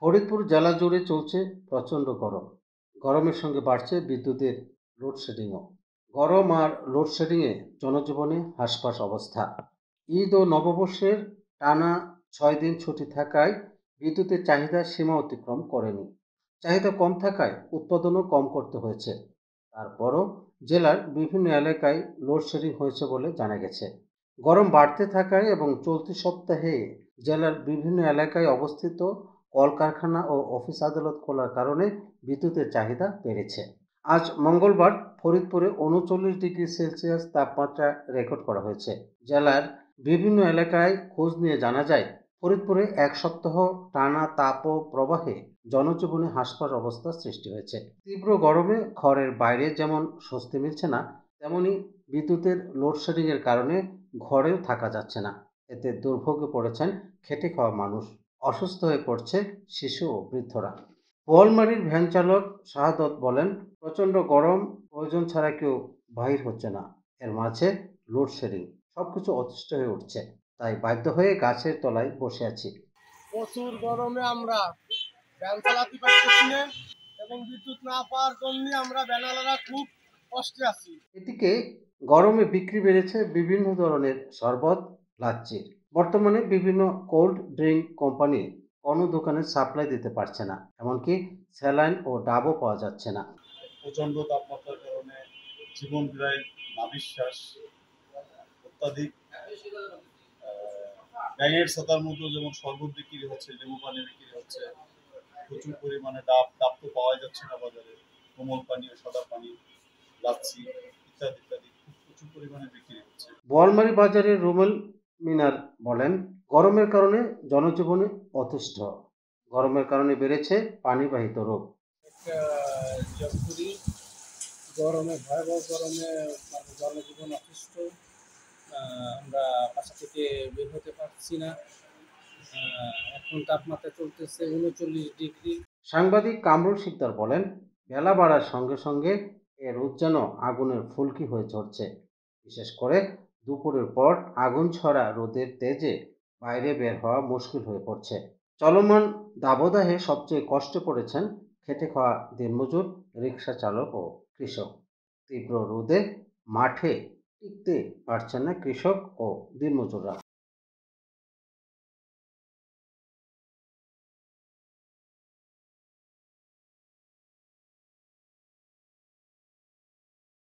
ফরিদপুর জেলা জুড়ে চলছে প্রচণ্ড গরম। গরমের সঙ্গে বাড়ছে বিদ্যুতের লোডশেডিংও। গরম আর লোডশেডিংয়ে জনজীবনে হাঁসফাঁস অবস্থা। ঈদ ও নববর্ষের টানা 6 দিন ছুটি থাকায় বিদ্যুতের চাহিদা সীমা অতিক্রম করেনি। চাহিদা কম থাকায় উৎপাদনও কম করতে হয়েছে। তারপরও জেলার বিভিন্ন এলাকায় লোডশেডিং হয়েছে বলে জানা গেছে। গরম বাড়তে থাকায় এবং চলতি সপ্তাহে জেলার বিভিন্ন এলাকায় অবস্থিত কলকারখানা ও অফিস আদালত খোলার কারণে বিদ্যুতের চাহিদা বেড়েছে। আজ মঙ্গলবার ফরিদপুরে ৩৯°C তাপমাত্রা রেকর্ড করা হয়েছে। জেলার বিভিন্ন এলাকায় খোঁজ নিয়ে জানা যায়, ফরিদপুরে এক সপ্তাহ টানা তাপ প্রবাহে জনজীবনে হাঁসফাঁস অবস্থার সৃষ্টি হয়েছে। তীব্র গরমে ঘরের বাইরে যেমন স্বস্তি মিলছে না, তেমনি বিদ্যুতের লোডশেডিং এর কারণে ঘরেও থাকা যাচ্ছে না। এতে দুর্ভোগে পড়েছেন খেটে খাওয়া মানুষ। অসুস্থ হয়ে পড়ছে শিশু ও বৃদ্ধরা। বোয়ালমারীর ভ্যান চালক শাহাদত বলেন, প্রচণ্ড গরম, প্রয়োজন ছাড়া কেউ বাহির হচ্ছে না। এর মাঝে লোডশেডিং, সবকিছু অতিষ্ঠ হয়ে উঠছে। তাই বাধ্য হয়ে গাছের তলায় বসে আছি। প্রচুর গরমে আমরা ভ্যান চালাতে পারতেছি না এবং বিদ্যুৎ না পাওয়ার জন্য আমরা ভ্যানওয়ালারা খুব কষ্টে আছি। এদিকে গরমে বিক্রি বেড়েছে বিভিন্ন ধরনের শরবত, লাচ্ছির। বর্তমানে বিভিন্ন কোল্ড ড্রিঙ্ক কোম্পানি কোনো দোকানে সাপ্লাই দিতে পারছে না, এমনকি স্যালাইন ও ডাবও পাওয়া যাচ্ছে না। প্রচণ্ড তাপমাত্রার কারণে জীবনগ্রাহী নাভিশ্বাস, অত্যাধিক ব্যাঙের ছাতার মতো যেমন শরবত বিক্রি হচ্ছে, লেবু পানি বিক্রি হচ্ছে, প্রচুর পরিমাণে ডাব তো পাওয়া যাচ্ছে না বাজারে, কোমল পানীয়, সাদা পানি, লাচ্ছি ইত্যাদি ইত্যাদি প্রচুর পরিমাণে বিক্রি হচ্ছে। বোয়ালমারী বাজারের রুমেল মিনার বলেন, গরমের কারণে জনজীবনে অতিষ্ঠ। গরমের কারণে বেড়েছে পানিবাহিত রোগ। গরমে ভয়াবহ গরমে জনজীবন অতিষ্ঠ। আমরা বাসা থেকে বের হতে পারছি না। এখন তাপমাত্রা চলতেছে 39°। সাংবাদিক কামরুল শিকদার বলেন, বেলা বাড়ার সঙ্গে সঙ্গে এর রোদ যেন আগুনের ফুলকি হয়ে ঝরছে। বিশেষ করে দুপুরের পর আগুন ছড়া রোদের তেজে বাইরে বের হওয়া মুশকিল হয়ে পড়ছে। চলমান দাবদাহে সবচেয়ে কষ্টে পড়েছেন খেটে খাওয়া দিনমজুর, রিকশা চালক ও কৃষক। তীব্র রোদে মাঠে টিকতে পারছেন না কৃষক ও দিনমজুররা।